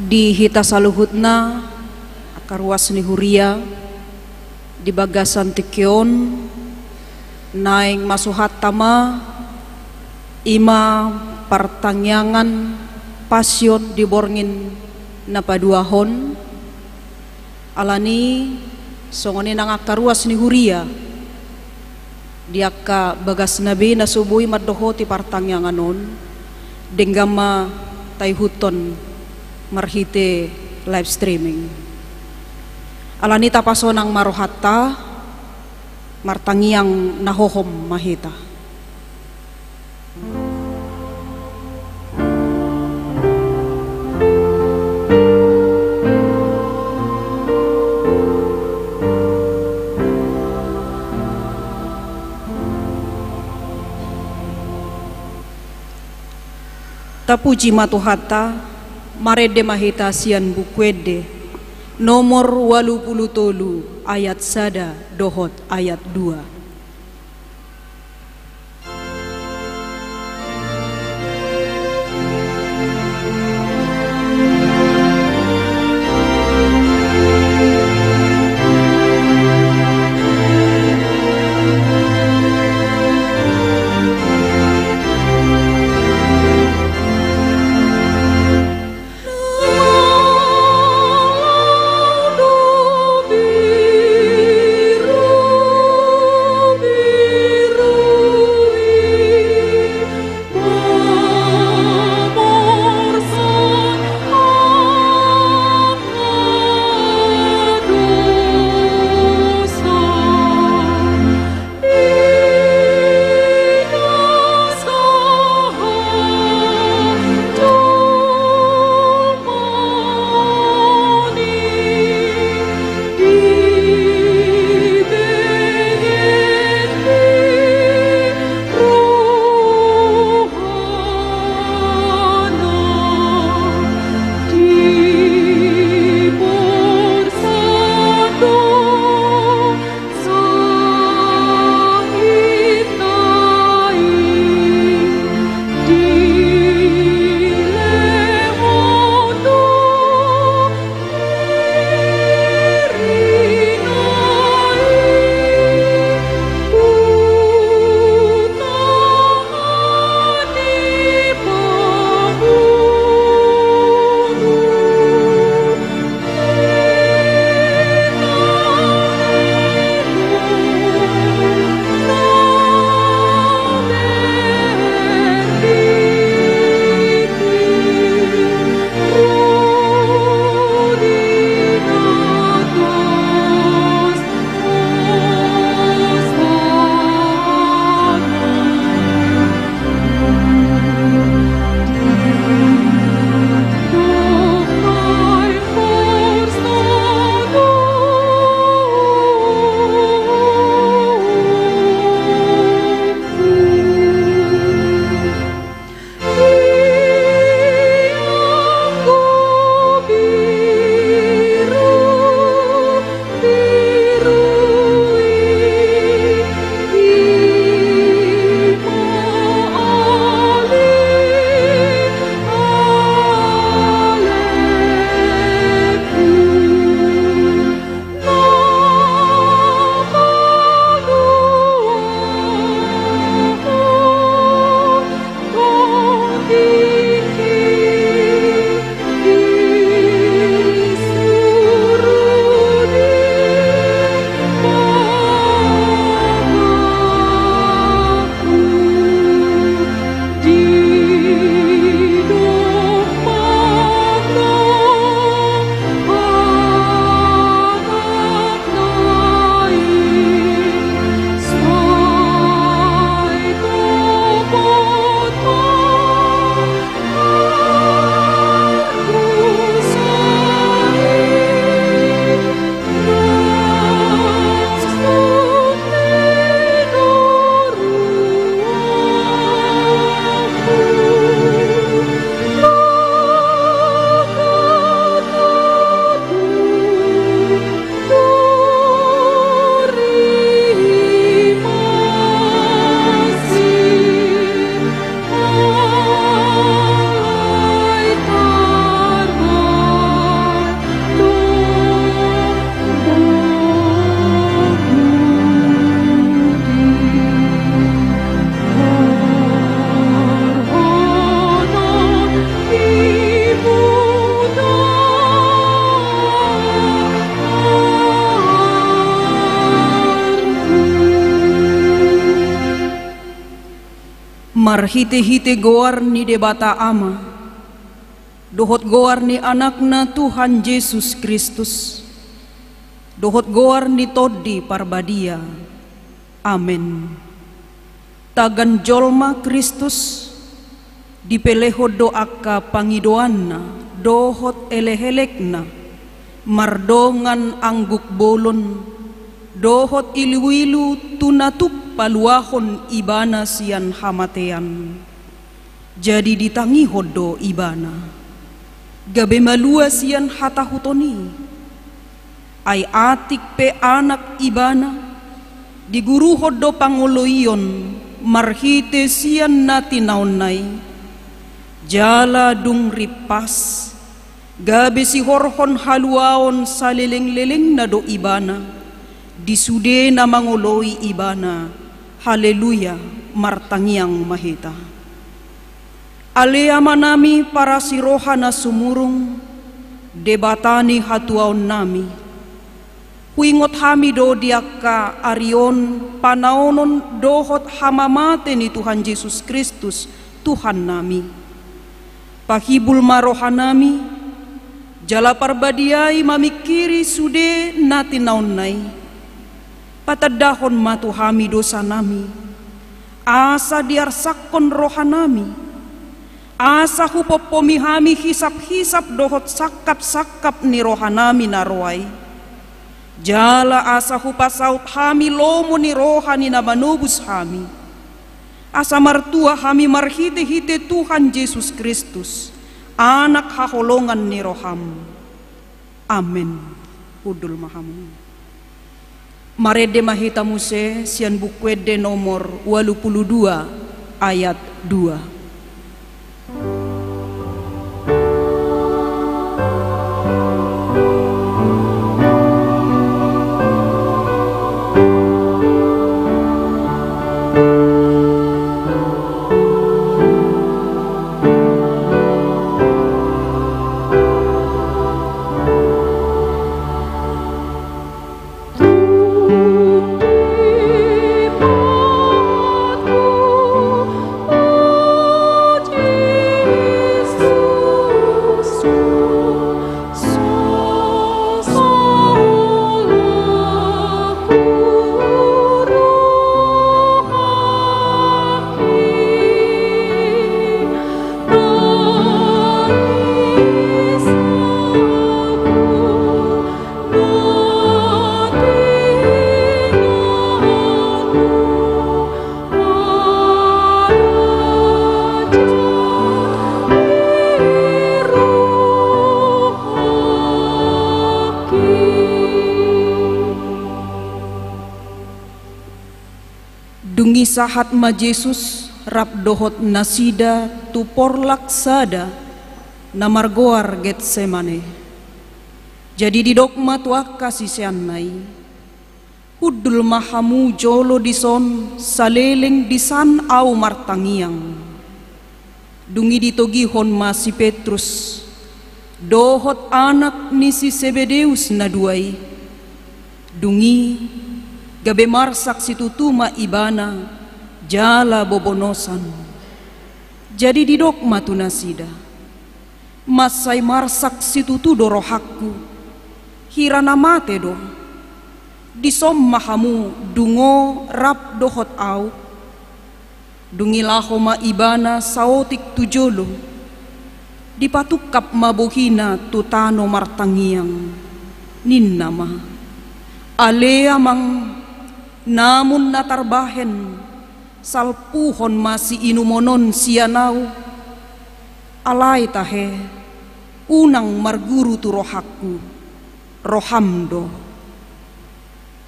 di hita saluhutna akarwas ni huria di bagasan tikyon naing masuhat tama ima pertangyangan pasyon di borngin na paduahon alani songoni nang akarwas ni huria dia ka bagas nabi na subuhi maddohoti partangyanganon denggama tayhuton marhite live streaming alani tapasonang marohatta martangiang nahohom mahita. Tapuji matuhata marede mahita sian bukwede nomor 83 ayat sada dohot ayat 2. marhite-hite goar ni debata ama, dohot goar ni anakna Tuhan Yesus Kristus, dohot goar ni todi parbadia. Amen. Tagan jolma Kristus, dipeleho doaka pangidoanna, dohot elehelekna, mardongan angguk bolon, dohot iluwilu tunatup paluahon ibana sian hamatean. Jadi ditangi hodo ibana, gabe malua sian hatahutoni, ay atik pe anak ibana, diguru hodo pangoloion, marhite sian nati naunay, jala dung ripas, gabe si horhon haluaon sa leleng-leleng na do ibana, disude na mangoloi ibana. Haleluya, martangiang mahita. Alea manami para siroha na sumurung, debatani hatuaon nami. Huingot hami do diaka arion, panaonon dohot hamamate ni Tuhan Yesus Kristus, Tuhan nami. Pahibul marohanami, jala parbadiai mamikiri sude nati naunay. Patadahon matuhami dosa nami, asa diarsakon rohanami, asa hupopomihami hisap-hisap dohot sakap-sakap ni rohanami naroai, jala asa hupasaut hami lomo ni rohani na manubus hami, asa martua hami marhite-hite Tuhan Yesus Kristus, anak haholongan ni roham. Amen. Udul mahamu. Marede mahita muse sian bukwede nomor 82 ayat 2. Dungi sahat ma Jesus rap dohot nasida tu porlak sada namargoar Getsemane. Jadi di dogma tuak kasih seanai, hudul mahamu jolo dison saleleng disan au martangiang. Dungi ditogihon ma si Petrus, dohot anak ni si Sebedeus na duai. Dungi gabe marsak situtuma ibana jala bobonosan. Jadi di dogma tu nasida, masai marsak situtu dorohakku, hirana mate do, disom mahamu dungo rap dohot au, dungilaho ma ibana saotik tujolo, dipatukap mabuhina tutano martangiang, ninnama, alea mang namun natarbahen salpuhon masih inumonon sianau, alay tahe unang marguru tu rohakku rohamdo.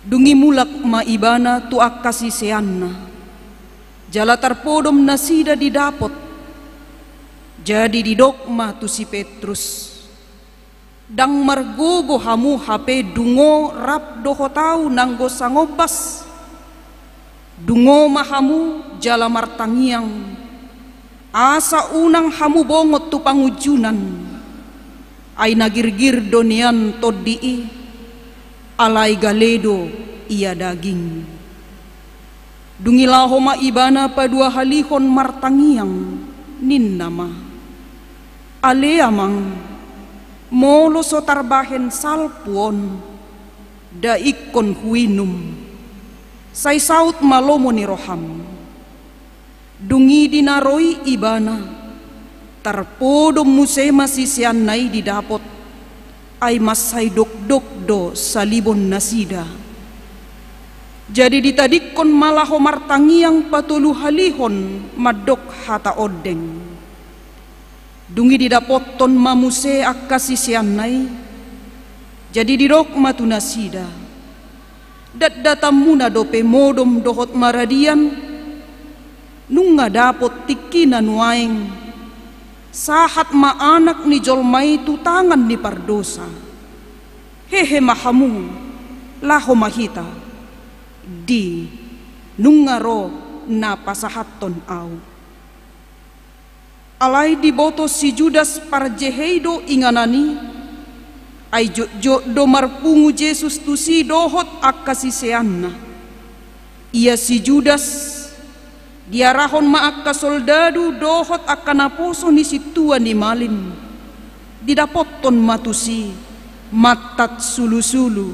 Dungi mulak maibana tu akasi seanna, jala tarpodom nasida didapot. Jadi di dogma tu si Petrus, dang margogo hamu hape dungo rap dohotau nanggo sangobas, dungo mahamu jala martangiang, asa unang hamu bongot tu pangujunan, ay nagirgir donian todii, alay galedo iya daging. Dungilaho maibana padua halihon martangiang ninnama. Aleamang molo so tarbahen salpuon daikon huinum. Say saut malomo ni roham. Dungi dinaroi ibana. Tarpodom musema sisian nai didapot. Ay masay dok do salibon nasida. Jadi ditadikon malaho martangiang patulu halihon madok hata odeng. Dungi didapoton mamuse akasisian nai. Jadi didok matu nasida. Datamuna dope modom dohot maradian. Nunga dapot tikina nuaing. Sahat maanak ni jolmai tu tangan ni pardosa. Hehe mahamu laho mahita. Di nungaro na pasahaton au. Alay diboto si Judas parjeheido inganani. Ay do marpungu Jesus tu si dohot akasiseanna. Ia si Judas diarahon maakka soldadu dohot akanaposo ni situan ni malin. Didapoton matusi matat sulu-sulu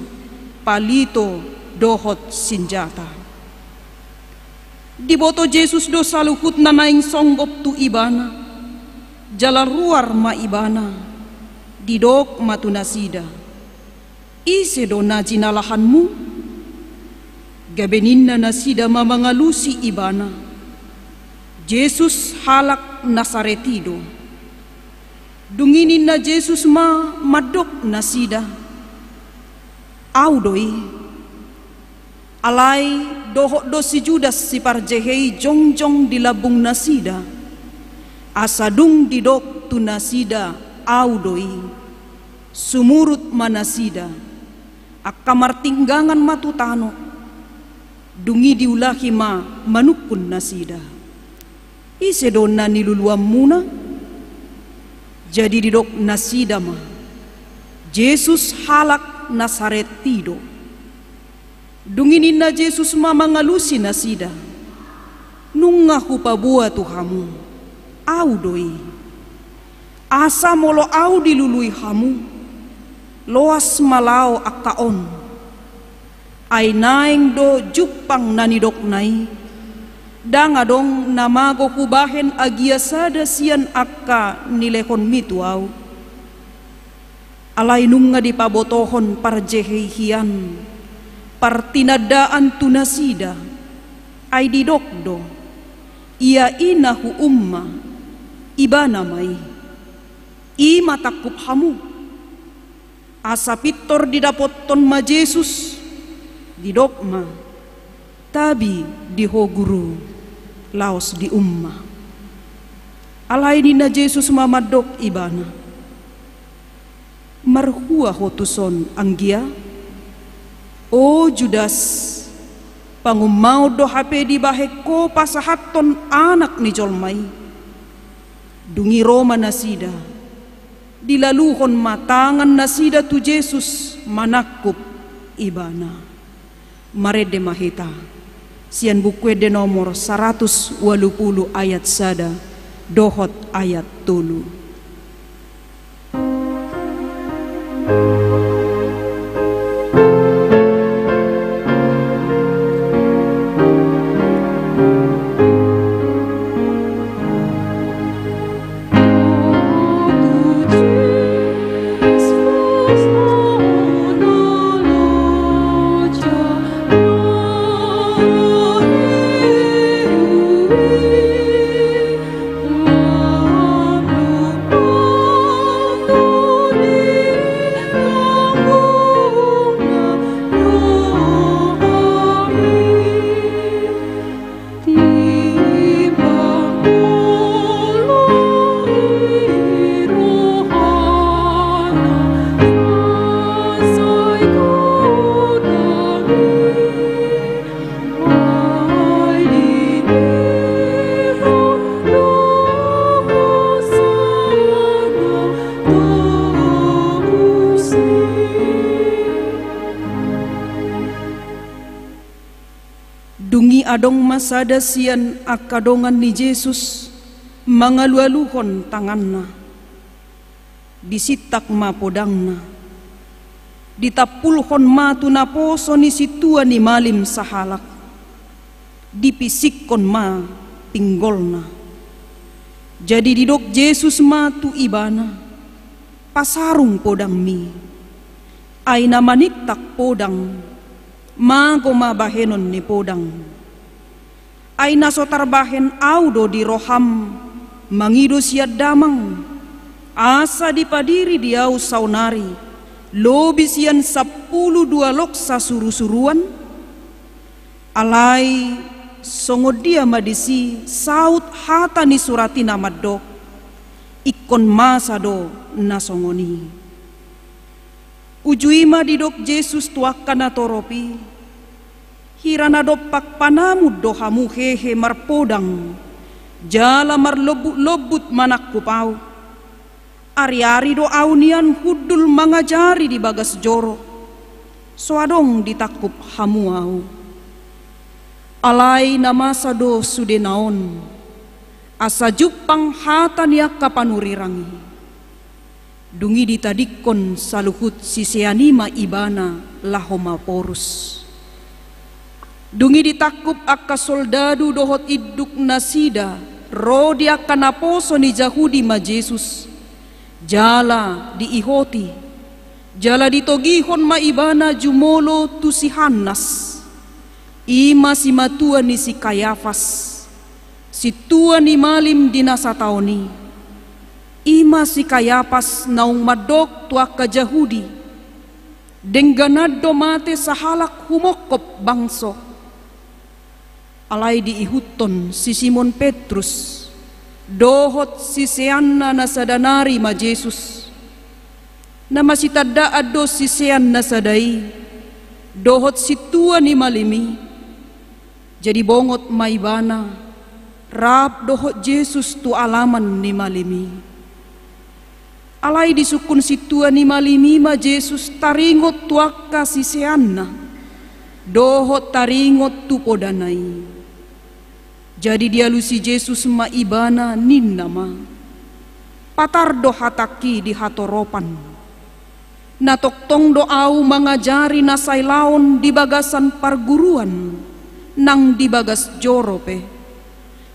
palito dohot senjata. Diboto Jesus do saluhut na naing songgop tu ibana. Jalaruar ma ibana. Didok matu nasida. Ise do na jinalahanmu. Gabenin na nasida mamangalusi ibana. Jesus halak Nasaretido. Dunginin na Jesus madok nasida. Audoi. Alay dohok do si Judas si parjehei jongjong di labung nasida. Asadung didok tu nasida audoi. Sumurut manasida. Akamartinggangan matutano. Dungi diulahi manukun nasida. Ise dona niluluam muna. Jadi didok nasida Jesus halak Nasaretido. Dunginin na Jesus mangalusi nasida. Nunga hupabua tuhamu. Audoi. Asa molo au dilului hamu. Loas malao akaon. Ay naing do jupang nanidok nai. Dangadong namago hubahen agiasada sian akka nilehon mituaw. Alay nunga di pabotohon parjehehian. Partinadaan tunasida. Ay didokdo. Ia inahu umma. Iba namay. I matakup hamu. Asa pitor didapoton ma Jesus. Didokma. Tabi diho guru. Laos di umma. Alay ni na Jesus mamadok ibana. Marhua hotuson anggia. O Judas. Pangumau do hape di baheko pasahaton anak ni jolmai. Dungi Roma nasida. Dilaluhon matangan nasida tu Jesus manakup ibana. Marede mahita. Sian bukwe de nomor 180 ayat sada. Dohot ayat tulu. Dungi adong masada sian akadongan ni Jesus mangalualuhon tanganna, disitak ma podangna, ditapulhon ma tunaposo ni situa ni malim sahalak, dipisikkon ma pinggolna. Jadi didok Jesus ma tu ibana, pasarung podang mi, ay namaniktak podang, mago mabahenon ni podang. Ay nasotarbahen audo di roham, mangido siya damang, asa dipadiri diau saunari, lobi siyan 12 loksa suru-suruan, alay songod dia madisi saut hata ni surati namadok, ikon masado nasongoni. Ujuima didok Jesus tuakan na toropi, hirana dopak panamud dohamu hehe marpodang, jala marlobut manak kupau, ari-ari do aunian hudul mangajari di bagas joro, soadong ditakup hamuau. Alay namasado sudenaon, asa jupang hata niya kapanurirangi. Dungi ditadikon saluhut siseanima ibana lahoma porus. Dungi ditakup akka soldadu dohot iduk nasida, rodi akka naposo ni Jahudi ma Jesus. Jala diihoti, jala ditogihon ma ibana jumolo tu si Hannas. Ima si matua ni si Kayafas, si tua ni malim dinasataoni. Ima si Kayafas naung madok tuak ka Jahudi, dengganado mate sahalak humokop bangso. Alay diihuton si Simon Petrus, dohot si seanna nasadanari ma Jesus. Namasitadda ado si sean nasadai, dohot si tua ni malimi. Jadi bongot maibana, rap dohot Jesus tu alaman ni malimi. Alay disukun si tua ni malimi ma Jesus taringot tuaka si seanna, dohot taringot tu podanai. Jadi dialu si Jesus ma ibana ninna ma, patar do hataki di hatoropan, natoktong do au mangajari nasailaon di bagasan parguruan, nang di bagas jorope,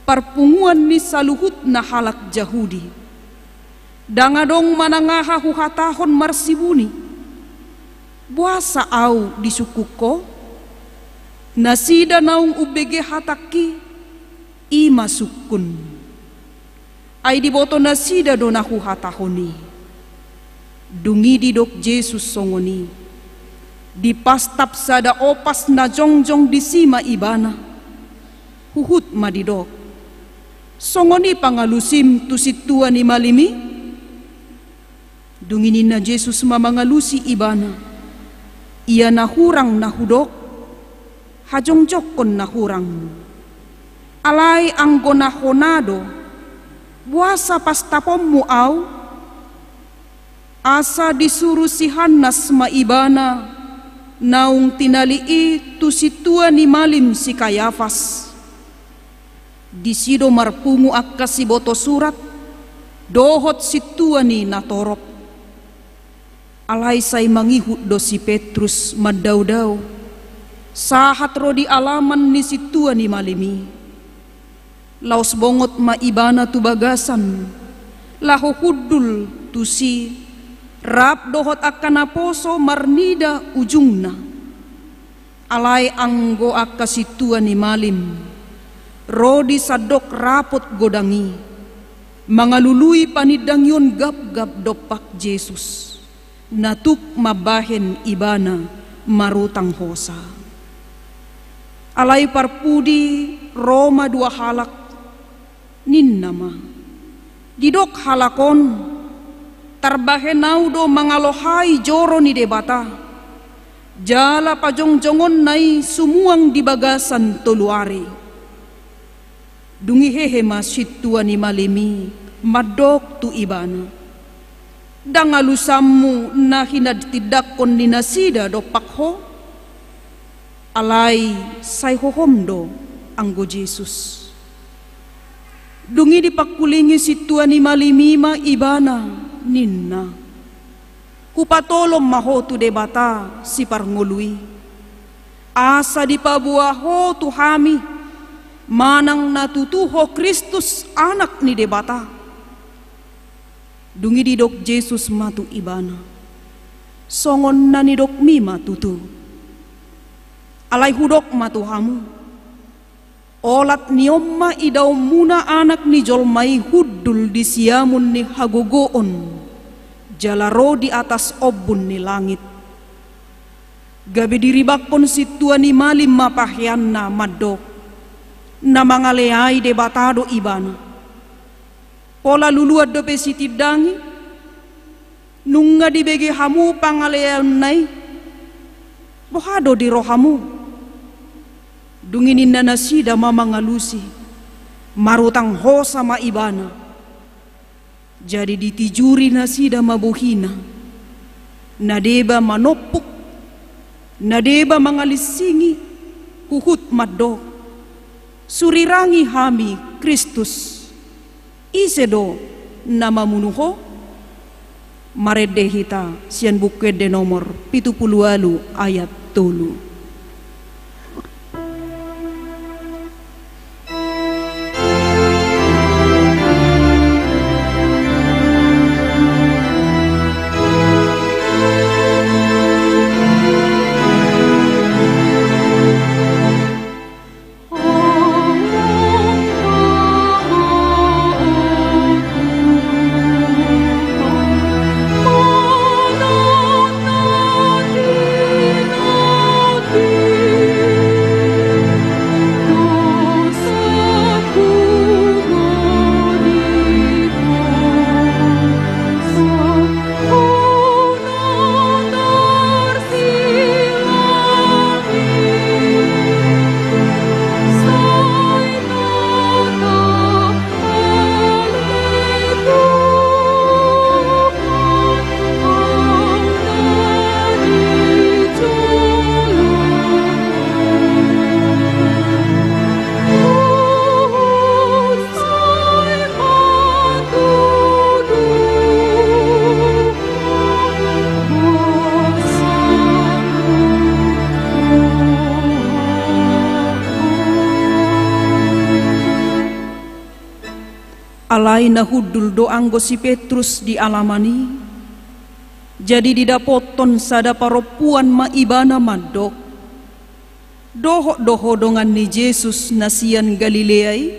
parpunguan ni saluhut na halak Jahudi. Dangadong manangaha huhatahon marsibuni, buasa au di sukuko, nasida naung ubege hataki, ima sukun. Ay diboto nasida do na huhatahoni. Dungi didok Jesus songoni, dipastap sada opas na jongjong di sima ibana, huhut madidok. Songoni pangalusim tu situa ni malimi, dunginin na Jesus mamangalusi ibana, iya nahurang nahudok, hajongjokon nahurang. Alay ang gonahonado, buasa pastapom au, asa disuruh si Hannas maibana, naung tinalii tu situa ni malim si Kayafas. Disido marpungu akka si boto surat, dohot situa ni natorop. Alay say mangihut do si Petrus maddaw-daw, sahat rodi alaman ni situa ni malimi. Laos bongot maibana tu bagasan, laho hudul tu si rap dohot akan naposo marnida ujungna. Alay anggo akka situa ni malim, rodi sadok rapot godangi, mangalului panidang yon gap-gap dopak Jesus, natuk mabahen ibana marutang hosa. Alay parpudi Roma 2 halak, ninnama didok halakon, tarbahenau do mangalohai joro ni debata, jala pajong-jongon nai sumuang di bagasan toluari. Dungi hehe masyitua ni malimi, madok tu ibana, dangalusammu na hinad tidakon ni nasida do pakho, alay say hohomdo anggo Jesus. Dungi dipakulingi situa ni malimima ibana ninna. Kupatolom maho tu debata si parngului. Asa dipabuaho tu hami manang natutuho Kristus anak ni debata. Dungi didok Jesus matu ibana. Songon na nidok mima tutu. Alay hudok matu hamu. Olat niomma idaw muna anak ni jolmay hudul di siamun ni hagogoon. Jalaro di atas obun ni langit. Gabi diribakpon situa ni malim mapahyan na madok. Na mangaleay debatado ibana. Pola luluad do pesitidangi. Nunga dibege hamu pangalean nai. Bohado di rohamu. Dunginin na nasida mamangalusi. Marutang ho sama ibana. Jadi ditijuri nasida mabuhina. Nadeba manopuk. Nadeba mangalisingi. Huhut maddo. Surirangi hami Kristus. Isedo nama munuho. Maredehita sian bukede nomor 78 ayat 3. Alay na hudul do anggo si Petrus di alamani. Jadi didapoton sada paropuan maibana madok. Doho dongan ni Jesus nasian Galileay.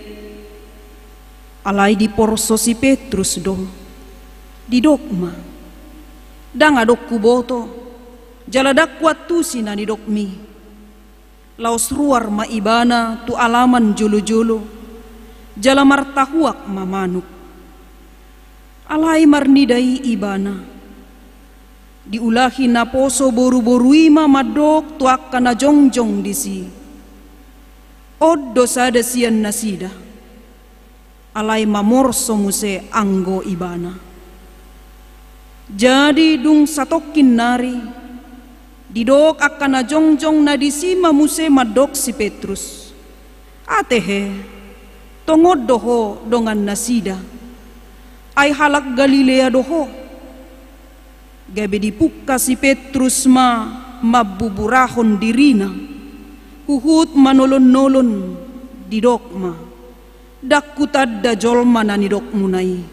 Alay di porso si Petrus do. Di dokma. Dang adok kuboto. Jaladak watu sina ni dokmi. Laos ruar maibana tu alaman julu-julu. Jala martahuak mamanuk. Alay marnidai ibana. Diulahi na poso boru-borui mamadok tuak kana jongjong disi. Oddo sada sian nasida. Alay mamorso muse anggo ibana. Jadi dung satokin nari. Didok akana jongjong na disi mamuse madok si Petrus. Atehe. Tongod doho dongan nasida. Ay halak Galilea doho. Gabi dipuka si Petrus mabuburahon dirina. Huhut manolon-nolon didokma. Dakutad da jolma na nidok munay.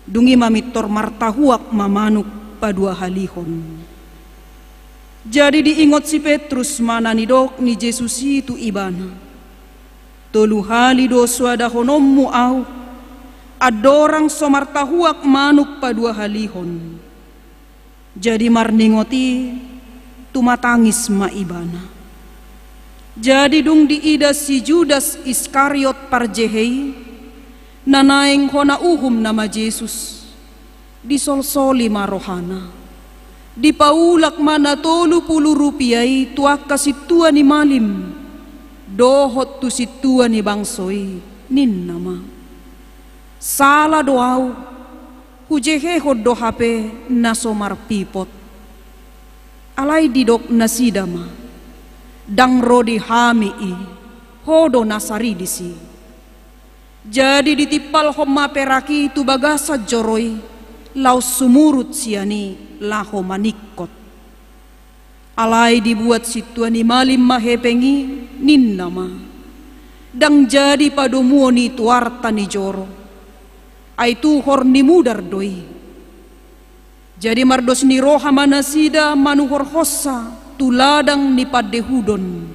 Dungi mamitor martahuak mamanuk padua halihon. Jadi diingot si Petrus mana nidok ni Jesus itu ibana. Tolu hali do swada honommu au. Adorang somartahuak manuk padua halihon. Jadi marningoti tumatangis maibana. Jadi dung diida si Judas Iskariot parjehei. Nanaeng hona uhum nama Jesus. Disolsoli marohana. Dipaulak mana 30 rupiai tuak kasitua ni malim. Dohot tu situa ni bangsoi nin nama. Sala doau hujehehod do hape nasomar pipot. Alay didok nasidama. dang rodi hamii hodo nasaridisi. Jadi ditipal homa peraki tu bagasa joroi lau sumurut siani laho manikot. Alai dibuat situani malim mahepengi ninnama. Dang jadi padomuoni tuarta ni joro. Aitu horni mudar doi. Jadi mardos ni roha manasida manuhor hossa tuladang ni padehudon.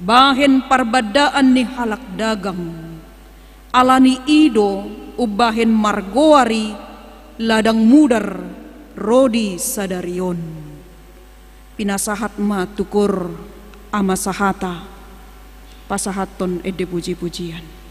Bahen parbadaan ni halak dagang. Alani ido ubahen margoari ladang mudar rodi sadarion. Pinasahat ma tukur ama sahata pasahaton ede puji-pujian.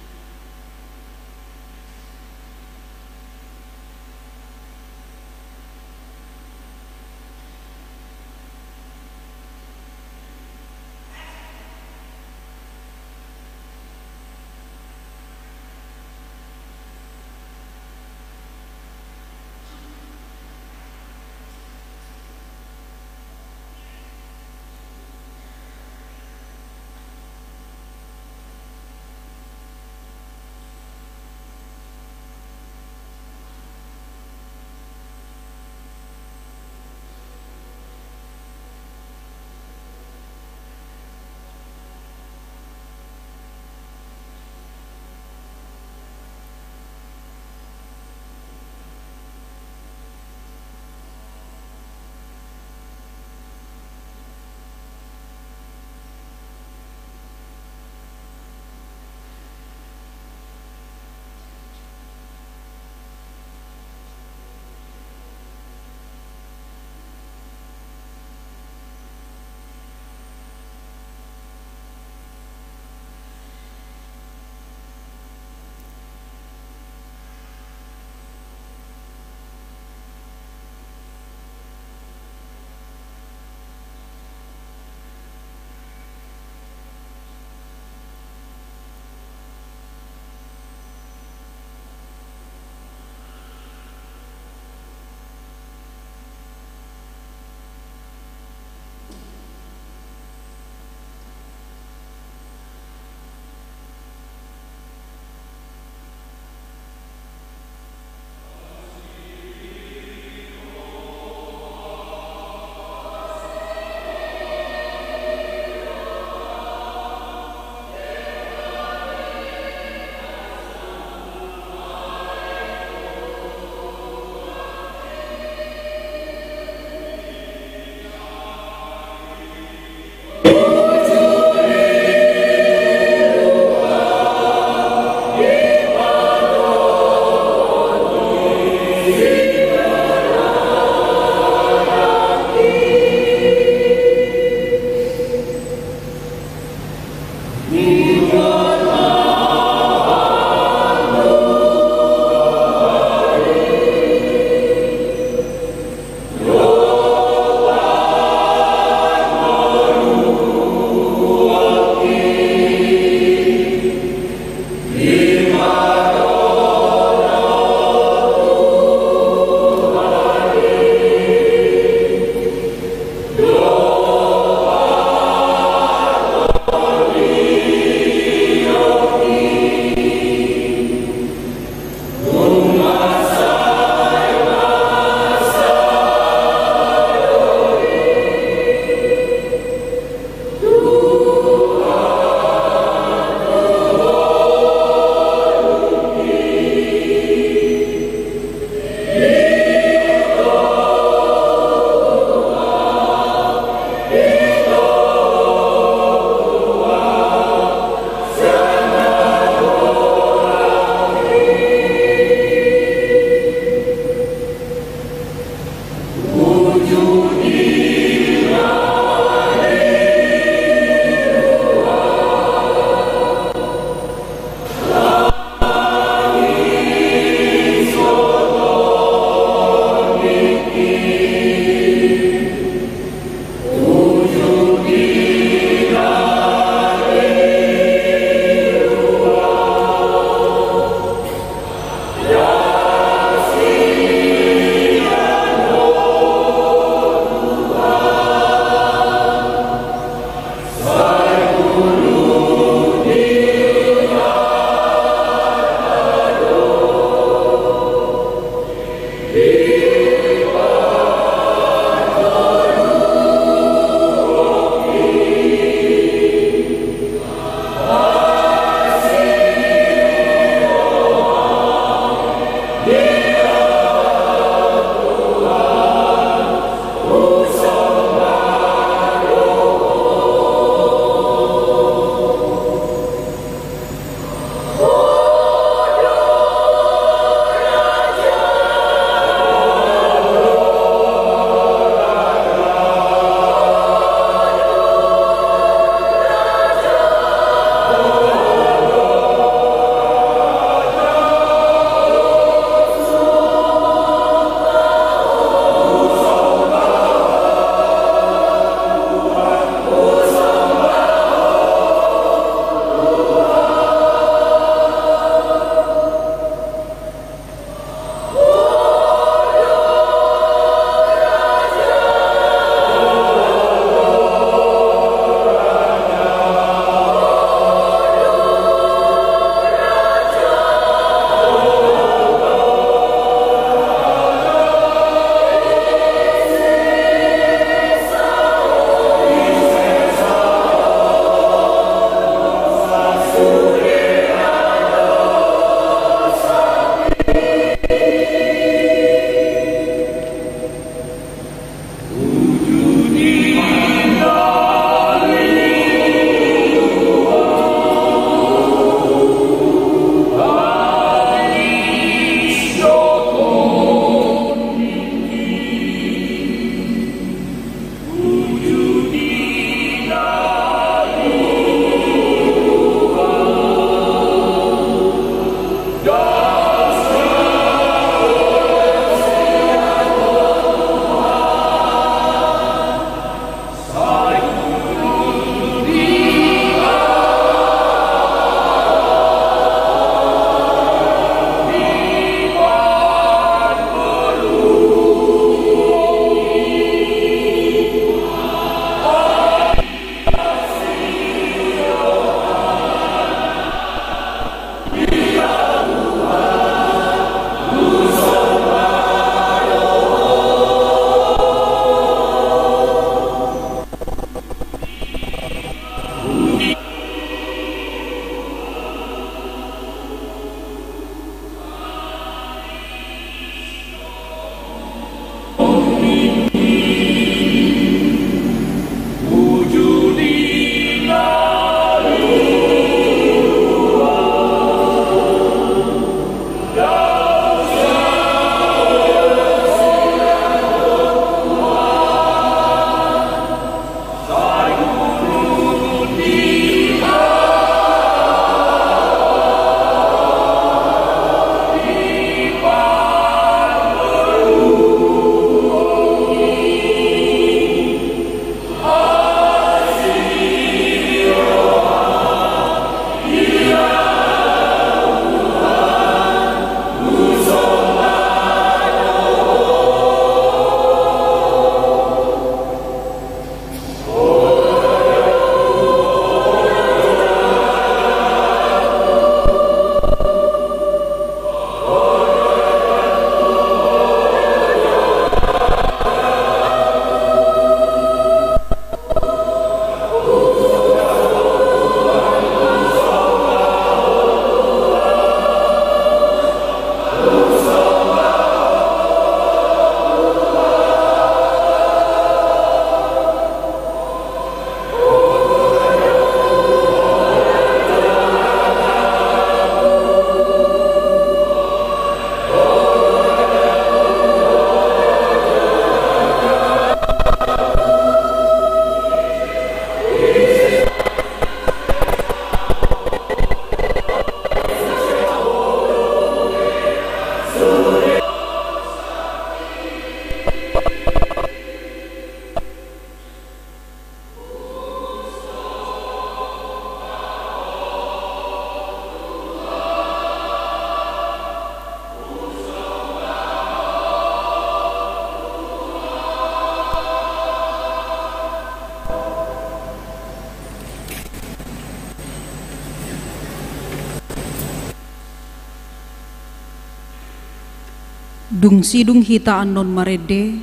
Dung sidung hita anon marede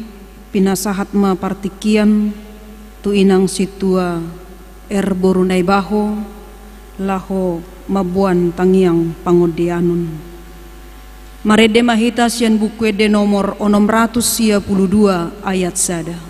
pinasahat ma partikian tu inang situa borunai baho laho mabuan tangiang pangodianon. Marede mahita sian bukwede nomor 652 ayat sada.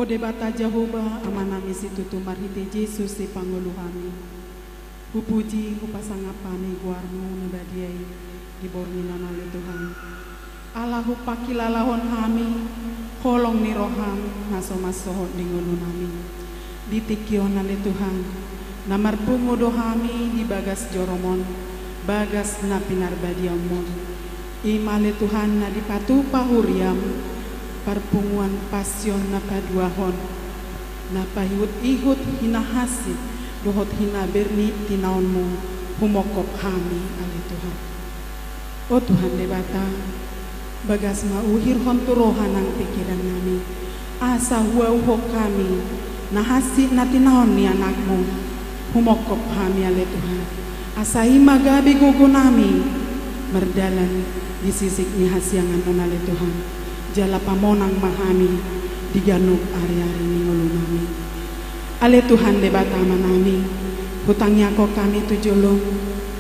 Debata Jehovah amanami situ marhite Jesus si panguluhami. Hupuji hupasangapani guarmu nubadiai dibornina nale Tuhan. Allahu pakilalahon hami holong ni roham nasomasohot di ngulunami. Ditikion nale Tuhan. Namar pungudo hami di bagas joromon bagas na pinarbadiamon. Imale Tuhan na dipatu pahuriam parpunguan pasyon na paduahon na pahihut-ihut hinahasit dohot hina berni tinaonmu humokop hami ali Tuhan. O Tuhan debata bagas mauhir honturohan ang pikiran nami asa huauhok kami nahasit na tinaon ni anakmu humokop hami ali Tuhan. Asa himagabi gugo nami merdalan di sisik ni hasyangan non ali Tuhan. Jala pamonang mahami diganug ari-ari ni ngulunami. Ale Tuhan debata manami hutangnya ko kami tujulong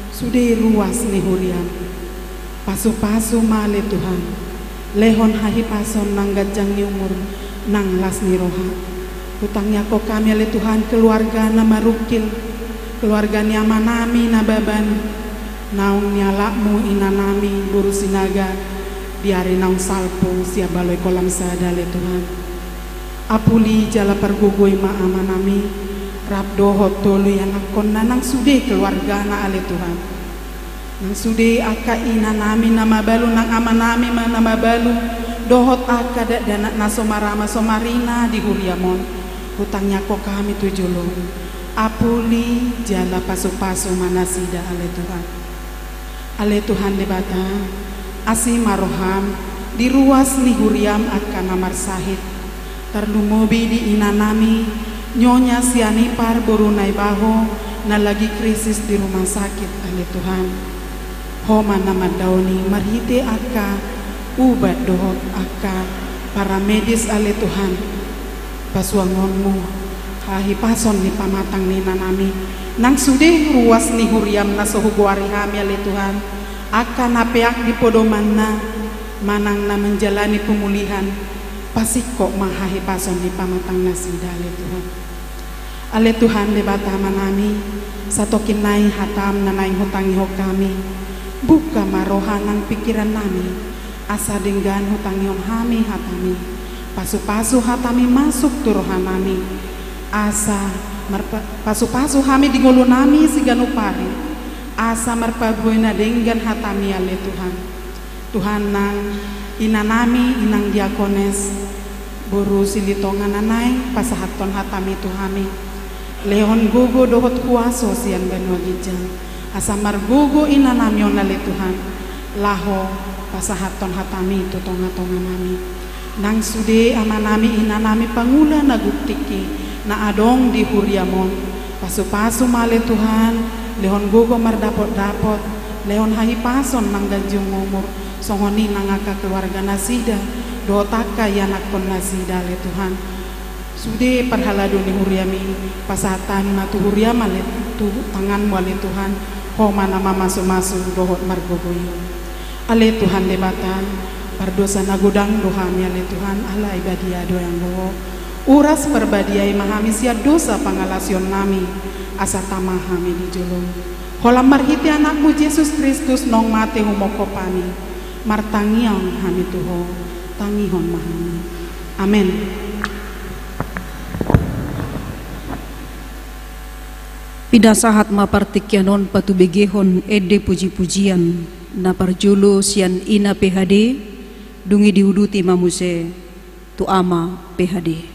sudai ruas ni huriam pasu-pasu male Tuhan lehon hahi pason nang gajang ni umur nang las ni roha hutangnya ko kami ale Tuhan keluarga na marukil keluarga ni amanami na baban naung nyalakmu inanami buru sinaga biari naung salpo siap baloi kolam sadale Tuhan. Apuli jala pergugoi ma amanami rabdohot tolu yang akon nanang sude keluarga na ale Tuhan. Nang sude aka ina nami nama balu nang amanami ma nama balu dohot aka dana nasomarama somarina di huriamon hutangnya ko kami tujulung. Apuli jala pasu-pasu manasida ale Tuhan. Ale Tuhan debata asi maroham di ruas ni huriam akan namar sahid terlumobi di inanami nyonya sianipar borunai baho na lagi krisis di rumah sakit ale Tuhan. Homa nama dauni marhite aka ubat dohot aka para medis ale Tuhan. Pasuangonmu hahi pason ni pamatang ni nanami nang sude ruas ni huriam na sohuguari hami ale Tuhan. Akan napeak di podoman na manang na menjalani pemulihan pasiko mahahi pason di pamatang nasida ale Tuhan. Ale Tuhan debata manami satokin nai hatam na naing hutangi ho kami buka marohan ng pikiran nami asa denggan hutangi hong hami hatami pasu-pasu hatami masuk turohan nami asa pasu-pasu hami di ngulu nami siganupari asa marpabuay na denggan hatami ale Tuhan. Tuhan nang inanami inang diakones buru silitongan nanay pasahaton hatami Tuhami Leon gogo dohot kuaso sian banwa gijang asa margogo inanamion nale Tuhan laho pasahaton hatami tutonga-tonga nami nang sude amanami inanami pangula naguktiki na adong di huriamon pasu-pasu male Tuhan lehon gogo mardapot-dapot lehon hahi pason nangganjung umur songoni nangaka keluarga nasida dotaka yanakon nasida le Tuhan sude perhalado ni huriami pasatan na tu huriama le tu tangan wale Tuhan ho mana masu dohot margogoyo ale Tuhan debatan pardosa nagudang dohami ale Tuhan ala ibadia doyang boho uras perbadiai mahami sia dosa pangalasion nami asa tamahami di jolong holam marhiti anakmu Yesus Kristus nong mate humokopani martangiang hami tuho tangihon mahami amen. Pidasahat mapartikyanon patubegehon ede puji-pujian na parjulo sian ina PHD dungi diuduti mamuse tu ama PHD.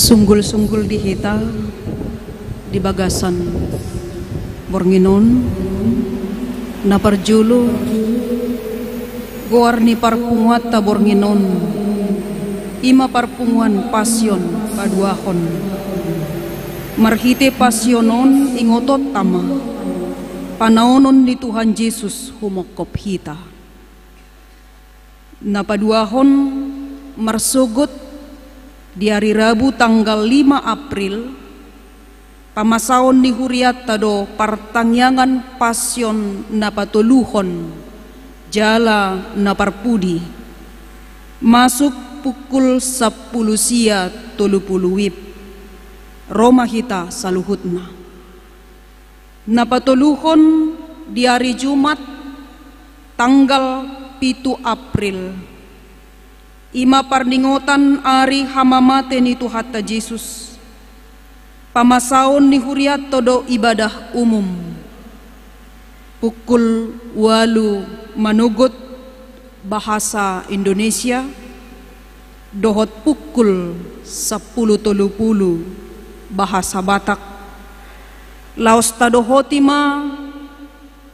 Sunggul-sunggul di hita di bagasan bornginon na parjulo goar ni parpunguat ta bornginon ima parpunguan pasyon paduahon marhite pasyonon ingotot tama panaonon ni Tuhan Yesus humokop hita na paduahon marsugot di hari Rabu tanggal 5 April pamasaon ni huriat tado partangyangan pasyon na patuluhon jala na parpudi masuk pukul 10 sia 30 wib Roma hita saluhutna na patuluhon di hari Jumat tanggal 7 April ima parningotan ari hamamate ni Tuhan ta Yesus pamasaon ni huriat todo ibadah umum pukul 8 manugot bahasa Indonesia dohot pukul 10.30 bahasa Batak laos tadohotima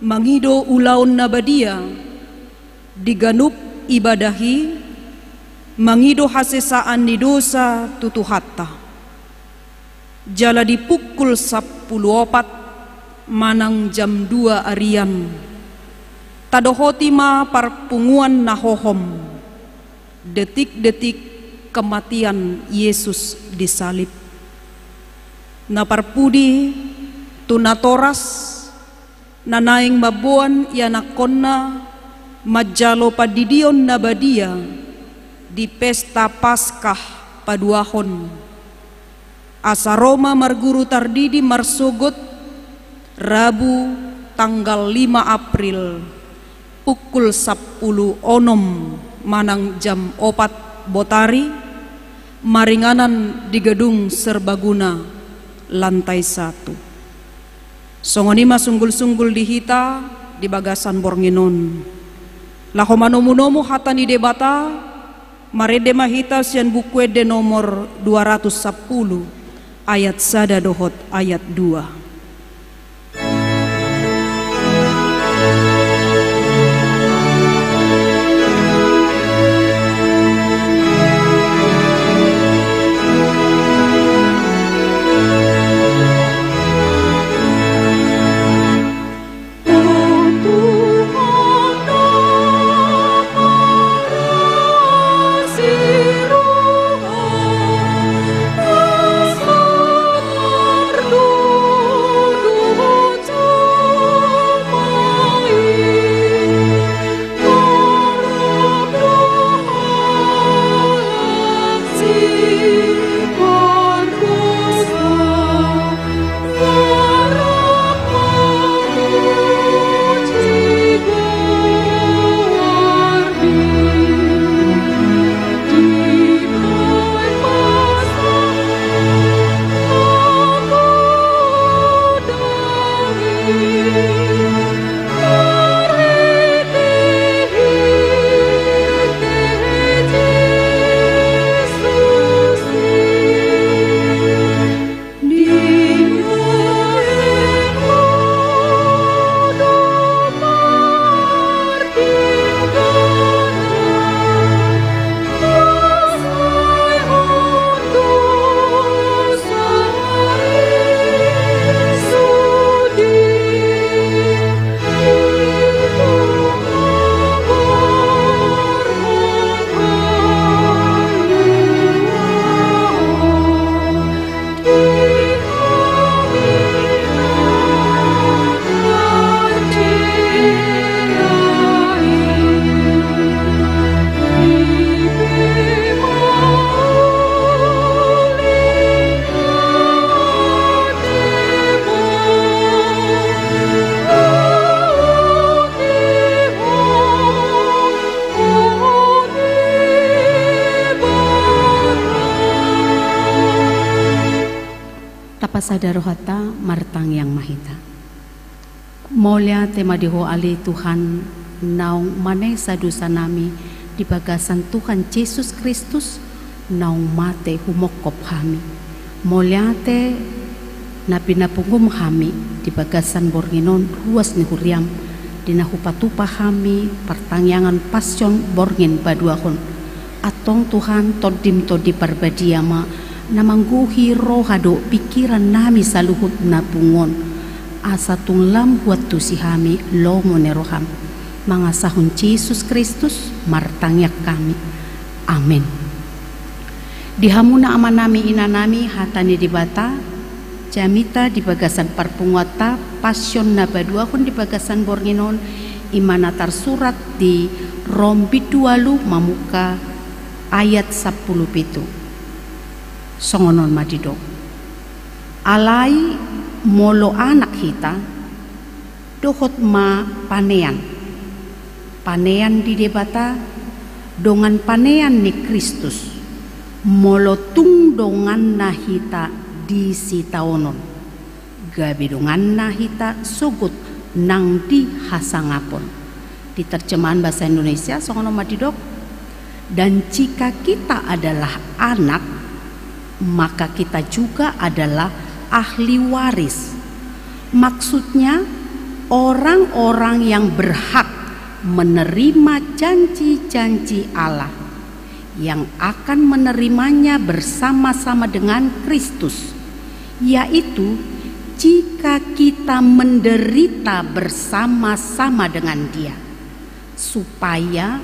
mangido ulaon na badia diganup ibadahi mangido hasesaan ni dosa tutuhatta jala di pukul 10.04 manang jam 2 arian tadohotima parpunguan nahohom detik-detik kematian Yesus disalib na parpudi tunatoras nanaing mabuan yanakonna majalo padidion na badia di pesta Paskah paduahon asa Roma marguru tardidi marsugot Rabu tanggal 5 April pukul 10 onom manang jam 4 botari maringanan di gedung serbaguna lantai 1 songonima sunggul-sunggul di hita di bagasan bornginon lahomanomunomu hata ni debata marede mahita sian bukuede nomor 210 ayat sada dohot ayat 2 Pasadarohata martang yang mahita. Molia tema diho ali Tuhan naung manay sa dosa nami di bagasan Tuhan Yesus Kristus naung mate humokop kami. Moliate na pinapungum kami di bagasan Bornginon ruas ni Huriam di nahupatupa kami pertangyangan pasyon Borngin baduakon atong Tuhan todim todi parbadiama na mangguhi rohado pikiran nami sa luhut na pungon asa tunglam huat tu si kami lomo ne roham mga sahun Jesus Kristus martangyak kami. Amin. Dihamuna aman nami inanami hatani di bata jamita di bagasan parpungwata pasyon na baduakon di bagasan Bornginon imana tersurat di Rom 2 mamuka ayat 17 songonon madidok alai molo anak hita dohot ma panean di debata dongan panean ni Kristus molo tung dongan na hita di sitaonon gabi dongan na hita sugut nang di hasangapon. Di terjemahan bahasa Indonesia songonon madidok, dan jika kita adalah anak maka kita juga adalah ahli waris. Maksudnya orang-orang yang berhak menerima janji-janji Allah yang akan menerimanya bersama-sama dengan Kristus, yaitu jika kita menderita bersama-sama dengan Dia, supaya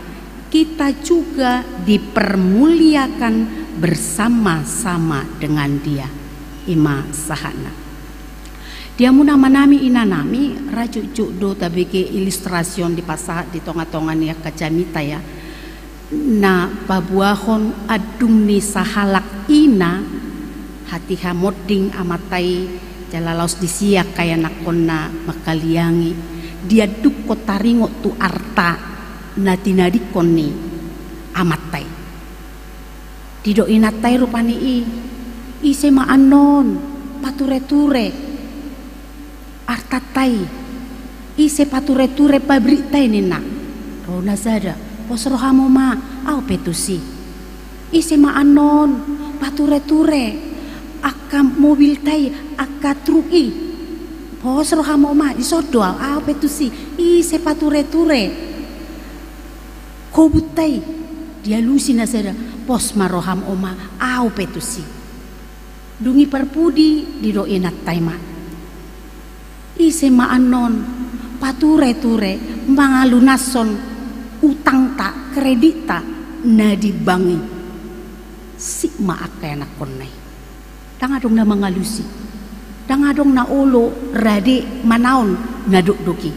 kita juga dipermuliakan bersama-sama dengan Dia. Ima sahana. Dia muna manami inanami rajuk do tabike ilustrasyon di pasah di tonga-tongan ya kacamita ya. Na pabuahon adung ni sahalak ina hati hamoding amatai jalalaus disiak kaya nakona makaliangi dia dukko taringo tu arta natinadikon ni amatai dido inatai rupani ise maanon pature-ture artatai ise pature-ture pabritai nina rona zada posrohamo ma au petusi ise maanon pature-ture aka mobil tai aka trui posrohamo ma isodoal au petusi ise pature-ture kobutai dia lusi nasada pos maroham oma au petusi dungi perpudi didoinat taima ise maanon pature-ture mangalunason utang tak kredit tak nadi bangi si maaka anak konai dangadong na mangalusi dangadong na olo rade manaon naduk doki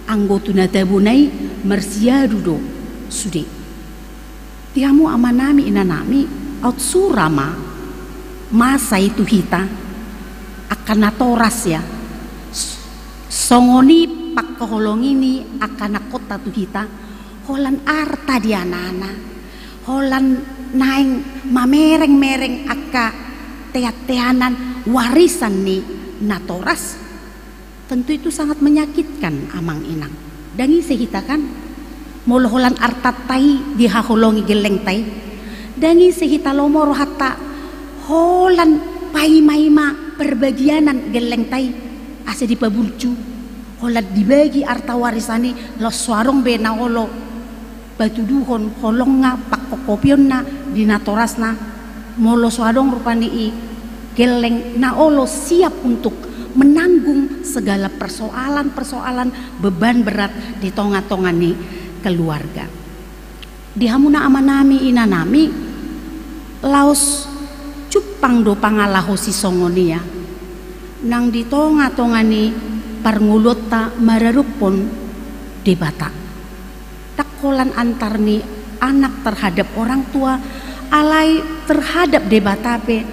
anggo tu na tabunai mersiadu do sude tiamu amanami inanami out surama masa itu hita akan natoras ya songoni pakkoholong ini akan nakota tu hita holan arta dia nana holan naing mamereng-mereng aka teat-teanan warisan ni natoras tentu itu sangat menyakitkan amang inang dangi sehita kan molo holan arta tai dihaholongi geleng tai dangi sehita lomoro hatta holan pai-maima perbagianan geleng tai asa dipabulcu holan dibagi arta warisani lo suarong bena holo batu duhon holong nga pakkokopion na dinatoras na molo swadong rupani geleng na olo siap untuk menanggung segala persoalan-persoalan beban berat di tonga-tongan ni keluarga. Di hamuna amanami inanami laos cupang do pangalaho si songonia nang di tonga-tongan ni parngulota mararupon debata takolan antar ni anak terhadap orang tua alai terhadap debatape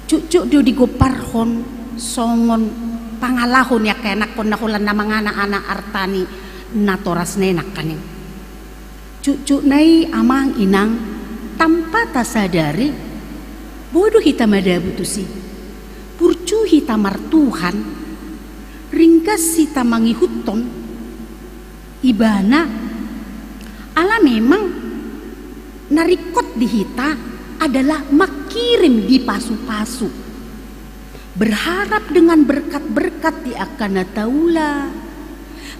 cucuk dio digoparhon songon pangalahon ya kenak kon nakulan namang anak-anak artani natoras nenak kaning cucuk nai amang inang tanpa tasadari bodoh hita madabutusi purcu hita martuhan ringkas hita mangihuton ibana ala memang narikot di hita adalah makirim di pasu-pasu. Berharap dengan berkat-berkat di akana taula.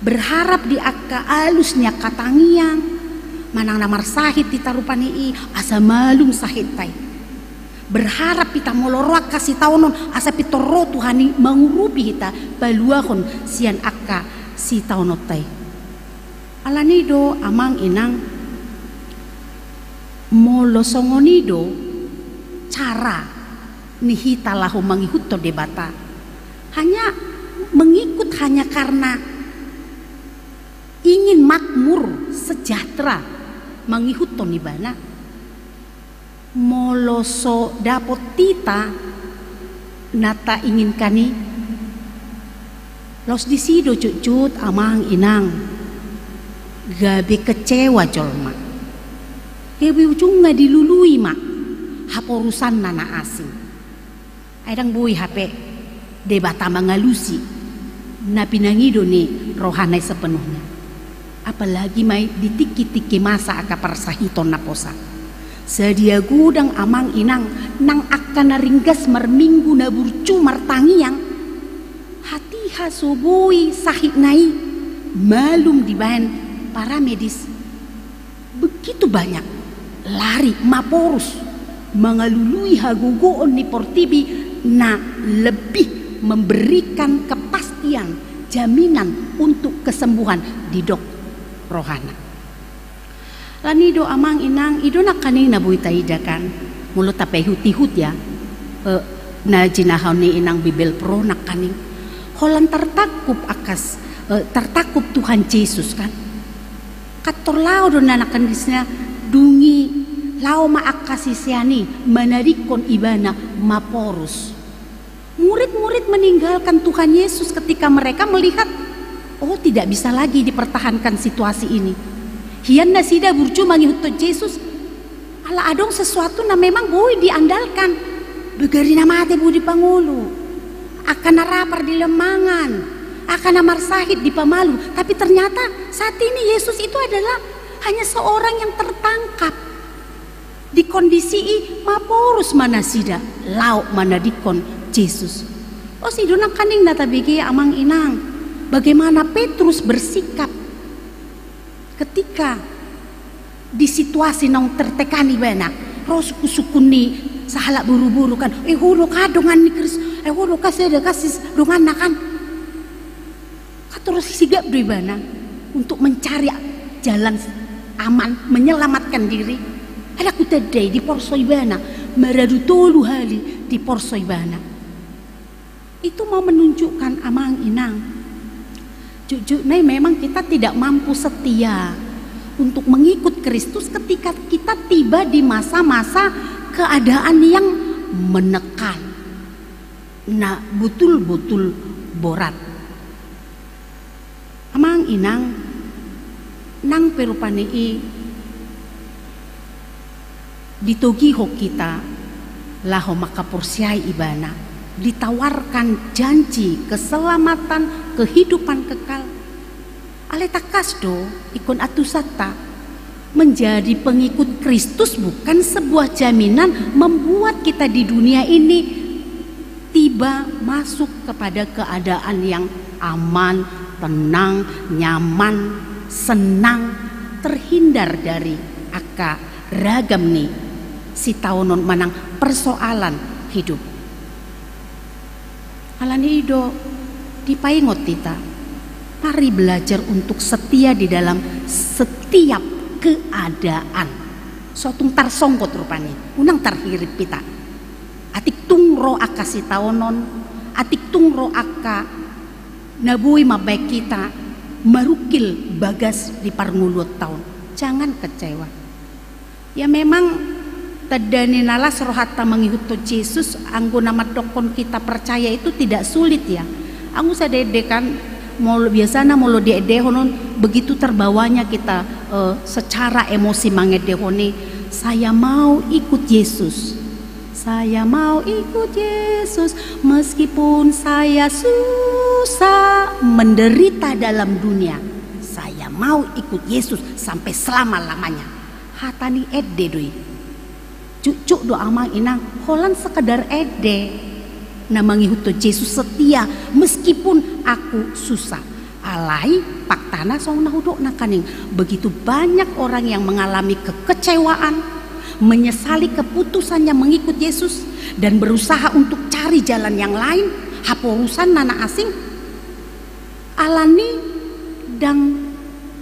Berharap di akka alusnya katangiang. Manang namar sahit ditarupani asa malung sahit tay. Berharap kita moloroak kasih taunon asa pitoro Tuhani mangurupi kita baluahon sian akka si taunot tay. Alanido amang inang molosongonido cara nihita lahu mangikut to debata hanya mengikut hanya karena ingin makmur sejahtera mangikut to nibana moloso dapot tita nata ingin kani los disido cucut amang inang gabe kecewa jolma hebi ujung nggak dilului mak haporusan nana asing aidang bui HP debata mangalusi napi nangido nih rohanai sepenuhnya apalagi mai ditiki-tiki masa aka persahiton naposa sedia gudang amang inang nang akan naringgas merminggu naburcu martangiang hati hasubui sahit nai malum dibahan para medis begitu banyak lari maporus mengalului hagugoon ni portibi na lebih memberikan kepastian jaminan untuk kesembuhan di dok rohana lanido amang inang ido nak kaning nabuita idakan mulut tape hut ya na jinahon ni inang bibel pro nak kaning holan tertakup akas tertakup Tuhan Yesus kan kator lao do nanakan disnya dungi lao maakasisiani manarikon ibana maporus. Murid-murid meninggalkan Tuhan Yesus ketika mereka melihat oh tidak bisa lagi dipertahankan situasi ini. Hian nasida burcu mangihut Yesus. Ala adong sesuatu na memang boleh diandalkan. Begari nama ate budi pangulu. Akan narapar di lemangan. Akan namar sahid di pamalu, tapi ternyata saat ini Yesus itu adalah hanya seorang yang tertangkap di kondisi maporus manasida lauk manadikon Yesus. Oh si dona kaning natabigi amang inang bagaimana Petrus bersikap ketika di situasi nong tertekani bana rosku sukuni sahala buru-buru kan hulu kadongan ni Kris hulu kasih dongan nakan terus sigap dari mana untuk mencari jalan aman menyelamatkan diri ada kutadai di porsoibana meradu tolu hali di porsoibana itu mau menunjukkan amang inang jujur memang kita tidak mampu setia untuk mengikut Kristus ketika kita tiba di masa-masa keadaan yang menekan nah betul-betul borat amang inang nang perupanii ditogiho kita laho makapursiai ibana ditawarkan janji keselamatan kehidupan kekal aleta kasdo ikon atusata menjadi pengikut Kristus bukan sebuah jaminan membuat kita di dunia ini tiba masuk kepada keadaan yang aman tenang, nyaman, senang, terhindar dari aka ragam nih si taunon manang persoalan hidup. Alani ido dipaingot kita. Mari belajar untuk setia di dalam setiap keadaan. Sotung tarsongkot rupanya, unang tarhirip kita. Atik tungro aka si taunon, atik tungro aka nabui mabaik kita marukil bagas di parnguluot tahun. Jangan kecewa. Ya memang tadani nalas rohata mengikut Yesus anggo nama dokon kita percaya itu tidak sulit ya. Anggo sadede kan molo biasana molo diedehonon begitu terbawanya kita secara emosi mangedehone saya mau ikut Yesus. Saya mau ikut Yesus meskipun saya susah menderita dalam dunia. Saya mau ikut Yesus sampai selama-lamanya. Hatani edde doi. cucuk do amang inang holan sekedar ede namangi huto Yesus setia meskipun aku susah. Alai paktana song nahudok nakaning begitu banyak orang yang mengalami kekecewaan, menyesali keputusannya mengikut Yesus dan berusaha untuk cari jalan yang lain, haporusan nana asing. Alani dang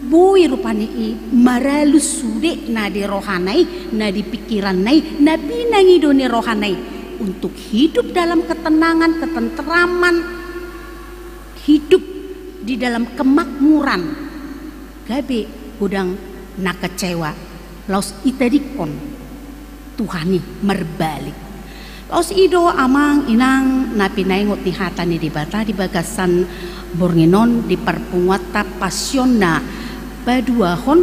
boy rupani i maralus sude na di rohanai, na di pikiran nai, na binangi doni rohanai untuk hidup dalam ketenangan, ketenteraman, hidup di dalam kemakmuran. Gabe udang nak kecewa laus itadikon Tuhani merbalik laus ido amang inang napinaingot ni hata ni dibata di bagasan Bornginon di perpunguata pasionna baduahon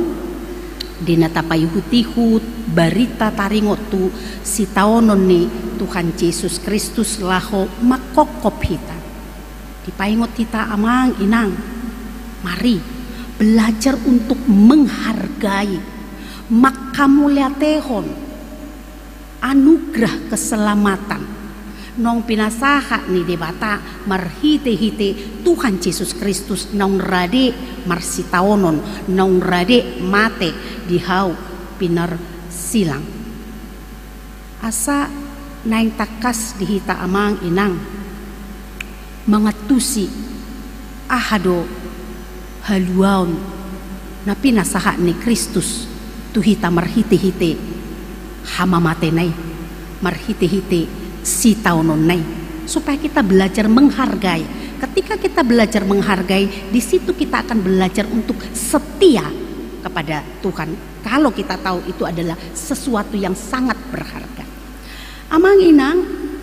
dinatapayuhutihut barita taringot tu si taonon ni Tuhan Yesus Kristus laho makokop hita dipaingot kita amang inang, mari belajar untuk menghargai makamuliatehon anugerah keselamatan nong pinasaha ni debata marhite-hite Tuhan Yesus Kristus nong rade marsitaonon nong rade mate dihau pinar silang asa naing takas dihita amang inang mengatusi ahado haluaon na pinasaha ni Kristus tuhita marhite-hite hamamate nai marhite-hite si taonon nai supaya kita belajar menghargai. Ketika kita belajar menghargai, di situ kita akan belajar untuk setia kepada Tuhan kalau kita tahu itu adalah sesuatu yang sangat berharga. Amang inang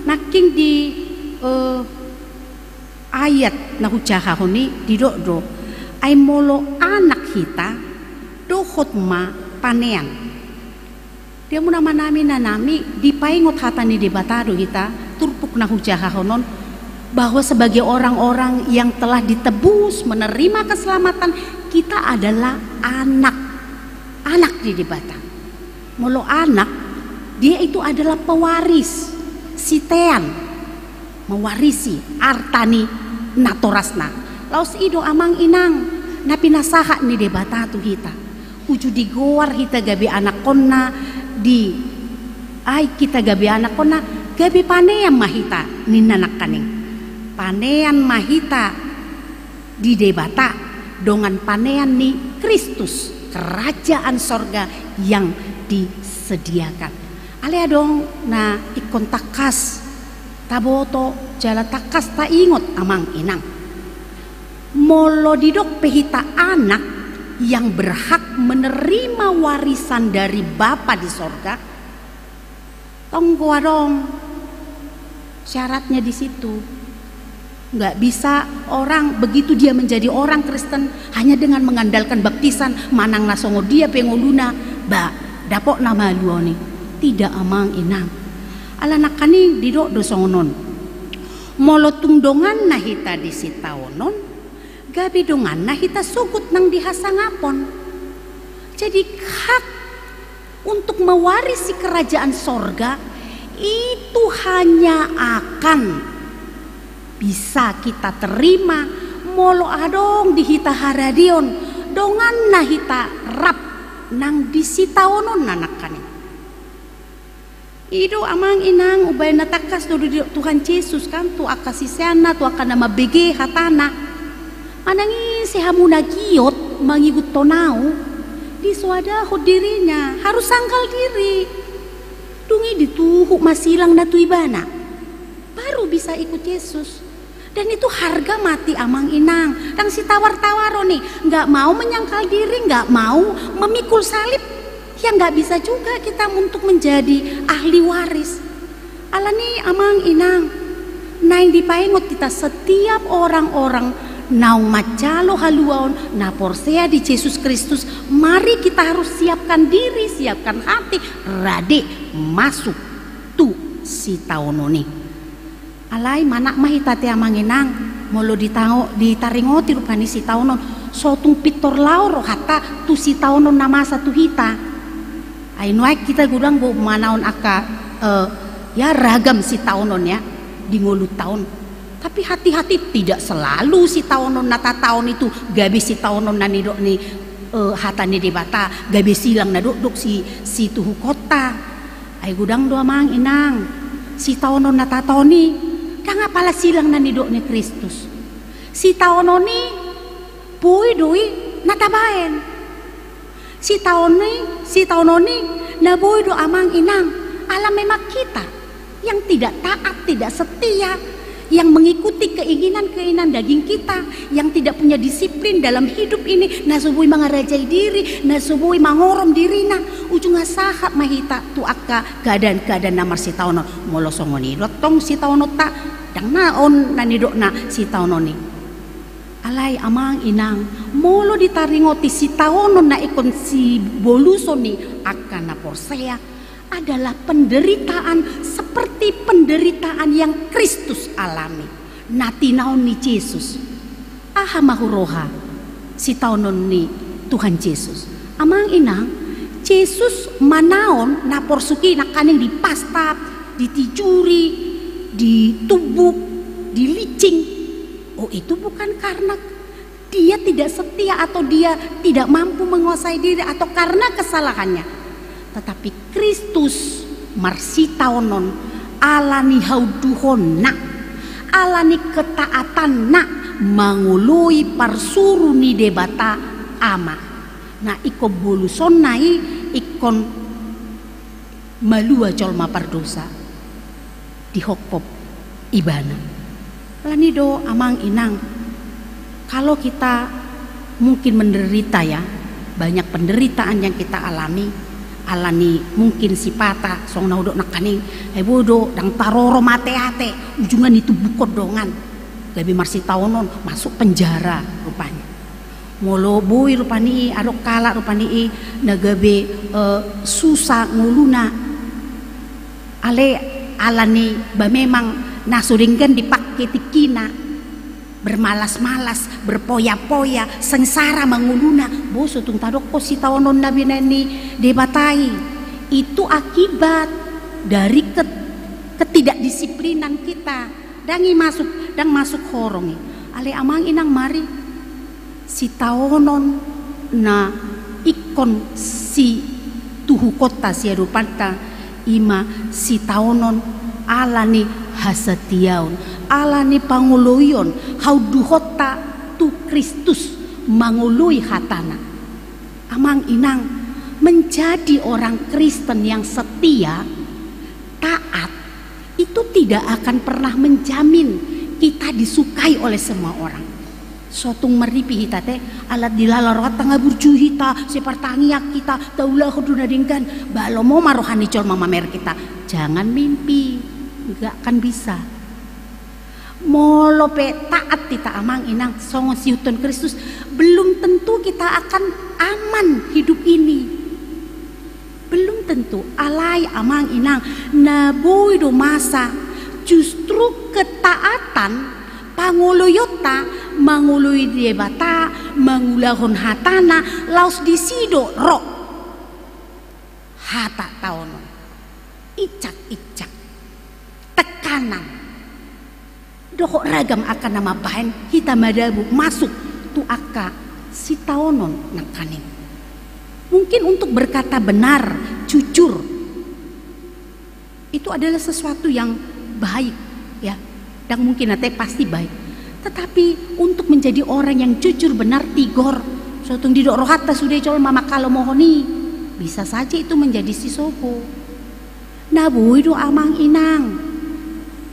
naking di ayat nahujahahoni didokdo ay molo anak hita dohot ma panean dia muna manami nanami dipaingot hatani debatado hita turpuk nahujahahonon bahwa sebagai orang-orang yang telah ditebus menerima keselamatan kita adalah anak di debata molo anak dia itu adalah pewaris sitean mewarisi artani natorasna laos ido amang inang napinasaha ni debata tu hita uju digoar hita gabi anak konna di ay kita gabi anak konna gabi panean mahita ni nanak kaning panean mahita di debata dongan panean ni Kristus kerajaan sorga yang disediakan alea dong na ikon takas taboto jala takas ta ingot amang inang molo didok pehita anak yang berhak menerima warisan dari Bapa di sorga tonggo dong syaratnya di situ nggak bisa orang begitu dia menjadi orang Kristen hanya dengan mengandalkan baptisan manang nasongo dia pengoluna ba dapok nama luoni tidak amang inang ala nakani didok dosongonon molotung dongan nahita disitaonon gabi dongan nahita sugut nang dihasangapon jadi hak untuk mewarisi kerajaan sorga itu hanya akan bisa kita terima molo adong dihita haradion dongan nahita rap nang disitaonon nanakani ido amang inang ubay natakas do Tuhan Yesus kan tu akasisiana tu akan nama bege hatana manangi si hamuna giot mangigut tonau di suada dirinya harus sangkal diri dungi dituhuk masilang na tuibana baru bisa ikut Yesus dan itu harga mati amang inang dan si tawar-tawaro nih nggak mau menyangkal diri nggak mau memikul salib ya nggak bisa juga kita untuk menjadi ahli waris alani amang inang naing dipaingot kita setiap orang-orang naung macalo haluaon na porsea di Yesus Kristus mari kita harus siapkan diri siapkan hati rade masuk tu si taononi alai manak mahita te amang inang molo ditaringoti rupani si taonon sotung pitor lauro hata tu si taonon nama satu hita Ainuai kita gudang bu manaon aka ya ragam si taonon ya di ngulu tahun. Tapi hati-hati tidak selalu si taonon nata tahun itu gabi si taonon nanidok ni hatani di bata gabi silang naduk si tuhu kota. Ai gudang doa mang inang si taonon nata tahoni kang apala silang nanidok ni Kristus. Si taonon ni pui doi natabaen. Si taononi na boy do amang inang alam memang kita yang tidak taat, tidak setia, yang mengikuti keinginan daging kita, yang tidak punya disiplin dalam hidup ini, na subui mangarajai diri, na subui mangorom dirina, ujung sahat mahita tu akka keadaan namar si taono molosongoni dotong si taono tak dang naon nanidok na si taononi. Alay amang inang molo ditaringoti si taonon na ikon si bolusoni akan na porsea adalah penderitaan seperti penderitaan yang Kristus alami. Natinaon ni Yesus. Aha mahuroha si taonon ni Tuhan Yesus. Amang inang Yesus manaon na porsuki na kaning dipastap, ditijuri, ditubuk, dilicing. Oh itu bukan karena dia tidak setia atau dia tidak mampu menguasai diri atau karena kesalahannya. Tetapi Kristus marsitaonon alani hauduhonna alani ketaatanna mangului parsuru ni debata ama. Nah iko buluson nai ikon malua colma pardosa dihokpop ibana. Lanido amang inang, kalau kita mungkin menderita ya, banyak penderitaan yang kita alami, mungkin si pata song naudok nakaning, bodo dang taroro mate-ate, ujungan itu bukot dongan, gabi marsi taonon masuk penjara rupanya. Molo boy rupani adok kala rupani nagabe susah nguluna, alani ba memang nasuringgan dipakai tikina bermalas-malas berpoya-poya sengsara menguluna boso tung tadok ko si taonon nabi nani debatai itu akibat dari ketidakdisiplinan kita dang masuk horong ale amang inang mari si taonon na ikon si tuhu kota si adupanta ima si taonon alani hasatiaun alani panguluyon hauduhota tu Kristus mangului hatana. Amang inang menjadi orang Kristen yang setia taat itu tidak akan pernah menjamin kita disukai oleh semua orang. Sotung meripi hita teh alat dilalarot tangga burju hita sepertangiak kita taulah kuduna dingkan balomo marohani col mamamer kita jangan mimpi nggak akan bisa molope taat kita amang inang songo siuton Kristus belum tentu kita akan aman hidup ini belum tentu alai amang inang nabui do masa justru ketaatan panguluyota mangului debata mangulahon hatana laus disido rok hata taono icak tekanan dohok ragam akan nama bahan kita madabu masuk tu aka si taonon nakanin mungkin untuk berkata benar jujur itu adalah sesuatu yang baik ya dan mungkin nanti pasti baik tetapi untuk menjadi orang yang jujur benar tigor suatu di dok rohata sudah col mama kalau mohoni bisa saja itu menjadi si sopo nabu itu amang inang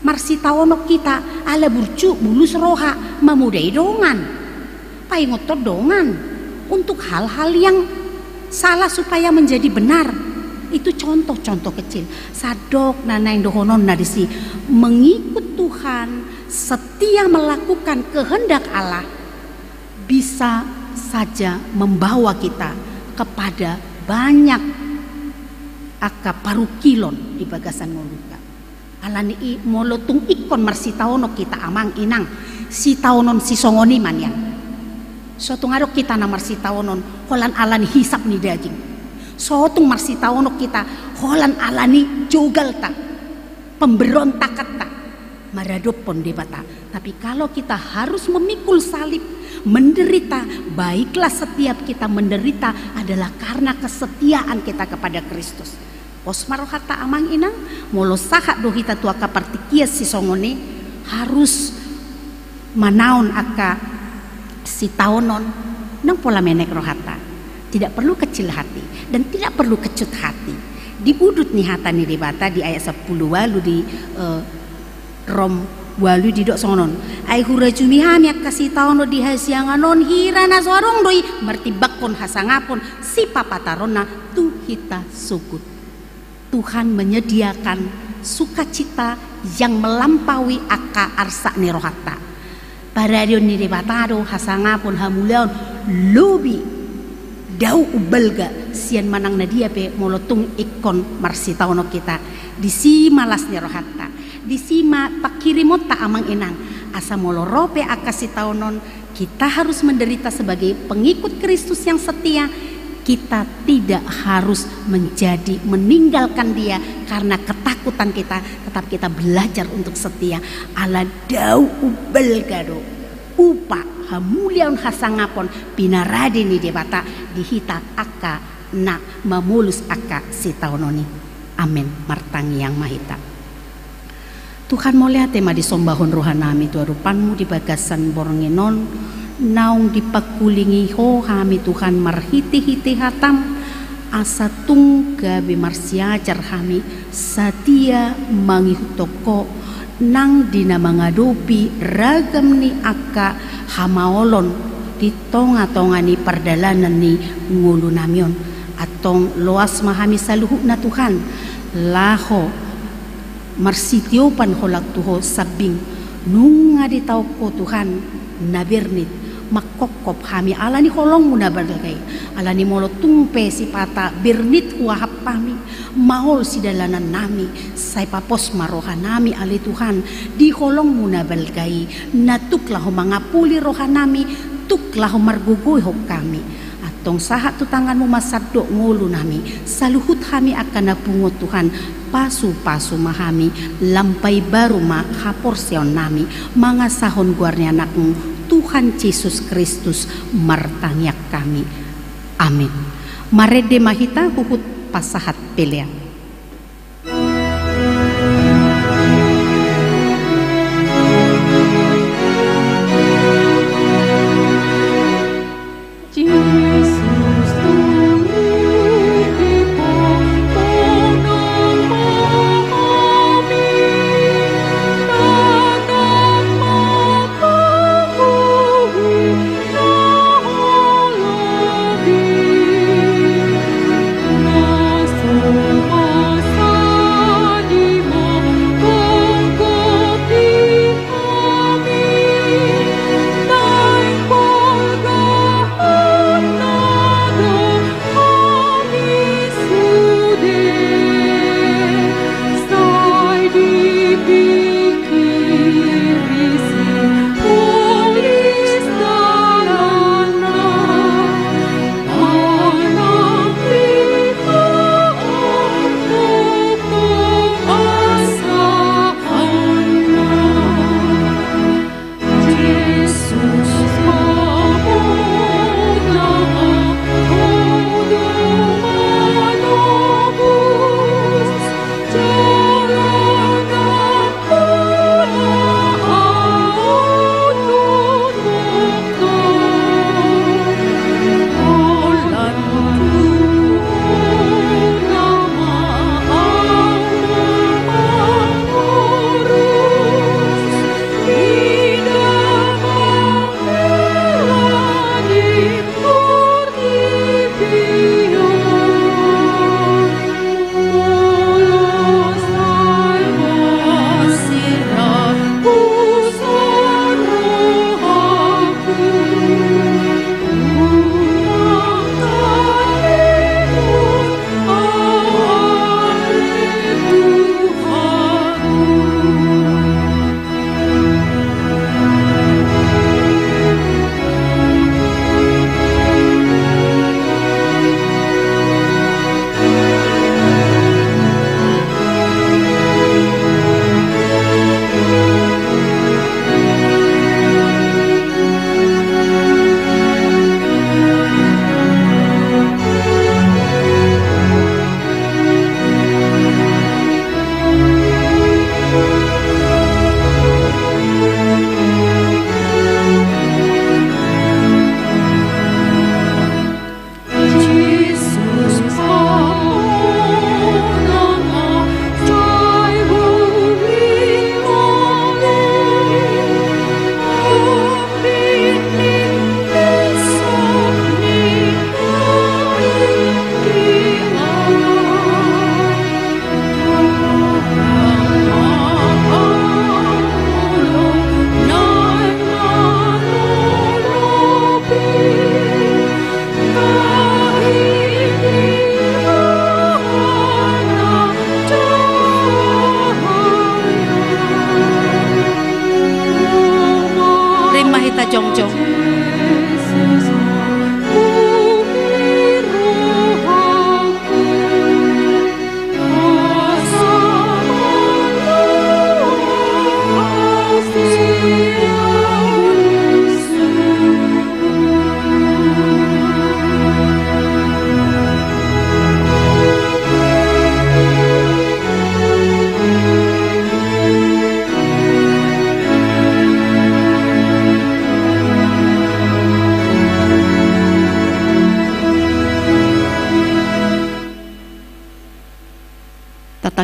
marsi taonok kita ala burcu bulus roha mamudai dongan paingotot dongan untuk hal-hal yang salah supaya menjadi benar itu contoh-contoh kecil sadok nanai dohonon nadisi mengikut Tuhan setia melakukan kehendak Allah bisa saja membawa kita kepada banyak parukilon di bagasan moluka alani molotung ikon marsi taono kita amang inang si taonon si songoni manian suatu ngarok kita na marsi taonon holan alani hisap ni daging Sotung marsitaono kita holan alani jogal tak pemberontakan tak maradopon debata. Tapi kalau kita harus memikul salib, menderita, baiklah setiap kita menderita adalah karena kesetiaan kita kepada Kristus. Posmarohata amang inang molo sahat dohita tuaka partikia si songone harus manaon aka si taonon nang pola menek rohata. Tidak perlu kecil hati dan tidak perlu kecut hati. Di udut nih hata nih debata di ayat 10 walu di Rom walu di dok sonon. Ai hura jumi hami kasih taono di hasianganon hirana suarong doi martibakon hasangapon si papatarona tu hita sukut. Tuhan menyediakan sukacita yang melampaui aka arsa nih rohata. Paradion ni debatado hasangapon hamuleon lobi dau ubelga sian manang nadia pe molotung ikon marsitaono kita di si malas ni rohata di si ma pakirimot ta amang enang asa molo rope akasitaonon kita harus menderita sebagai pengikut Kristus yang setia. Kita tidak harus meninggalkan dia karena ketakutan kita, tetap kita belajar untuk setia. Ala dau ubelga do upa hamulian hasangapon pinaradi ni debata dihita aka na mamulus aka sitaononi. Amin. Martangi yang mahita. Tuhan mau lihat tema disombahon rohanami tu arupanmu di bagasan borongenon naung dipakulingi ho hami Tuhan marhiti-hiti hatam asa tungga bimarsiajar hami satia mangihutoko nang dina mangadopi ragam ni aka hamaolon di tonga-tonga ni perdalanan ni ngulu namion atong loas mahami saluhuk na Tuhan laho marsitiopan holak tuho sabing nunga di tau ko Tuhan nabirnit makokop hami alani holong muna berlagay alani molo tumpe si pata birnit huahap kami mahol si dalanan nami say papos marohan nami ali Tuhan di holong muna berlagay natuklah mangapuli rohan nami tuklah margugoy hok kami atong sahat tu tanganmu masadok ngulu nami saluhut kami akan napungot Tuhan pasu-pasu mahami lampai baru ma haporsion nami mangasahon guarnya anakmu Tuhan Yesus Kristus martangyak kami. Amin. Marede mahita huhut pasahat pelea.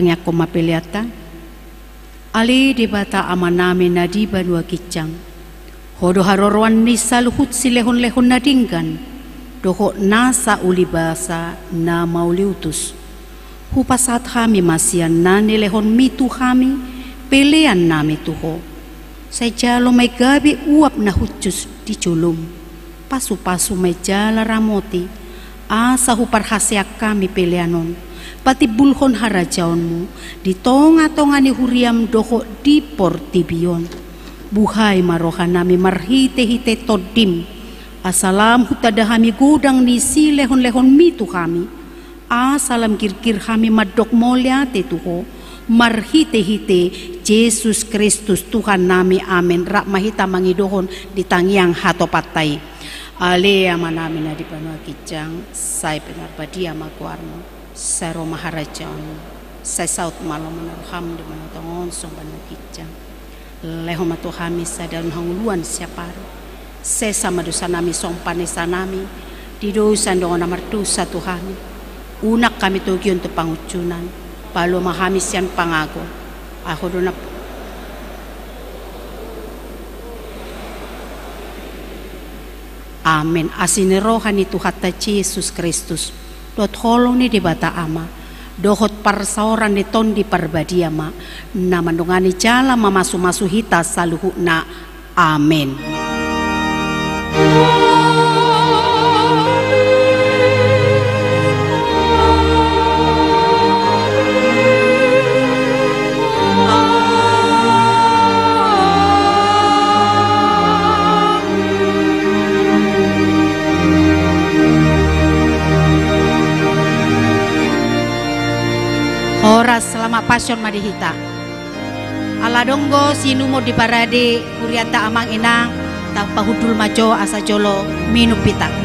tangya ko mapiliata. Ali di bata ama namin na di ba dua kicang. Hodo harorwan ni saluhut si lehon-lehon na dinggan. Doko nasa ulibasa na mauliutus. Hupasat kami masian na nilehon mitu kami, pelean nami tuho. Sa jalo may gabi uap na hutjus di julum. Pasu-pasu may jala ramoti. Asa huparhasyak kami peleanon. Pati bulhon harajaon mo, di tonga-tonga ni huriam doko di portibion. Buhay marohan nami marhite-hite todim. Asalam hutadahami gudang ni si lehon-lehon mitu kami. Asalam kirkir kami madok molyate tuho. Marhite-hite Yesus Kristus Tuhan nami amin. Rak mahita mangidohon di tangyang hatopatay. Ale ama namin na di panua kijang. Say penarbadia magwarmo. Sa Roma harajaon. Sa saut malam menaruham di manatongon song panua kijang. Leho matuhami sa dalam hanguluan siaparo. Sa sama dosa nami song panesa nami. Di dosa dongon amartusa Tuhani. Unak kami tugion tu pangucunan. Palo mahamis yan pangago. Ako doon na Amen. Asinirohan ni Tuhan Yesus Kristus. Dot holong ni di bata ama. Dohot parsaoran ni ton di parbadiama. Na mandungani jala mamasu-masu hita saluhu na. Amen. Horas selama pasyon madihita. Aladonggo sinumo di parade kuriata amang inang tak pahudul majo asa jolo minupita.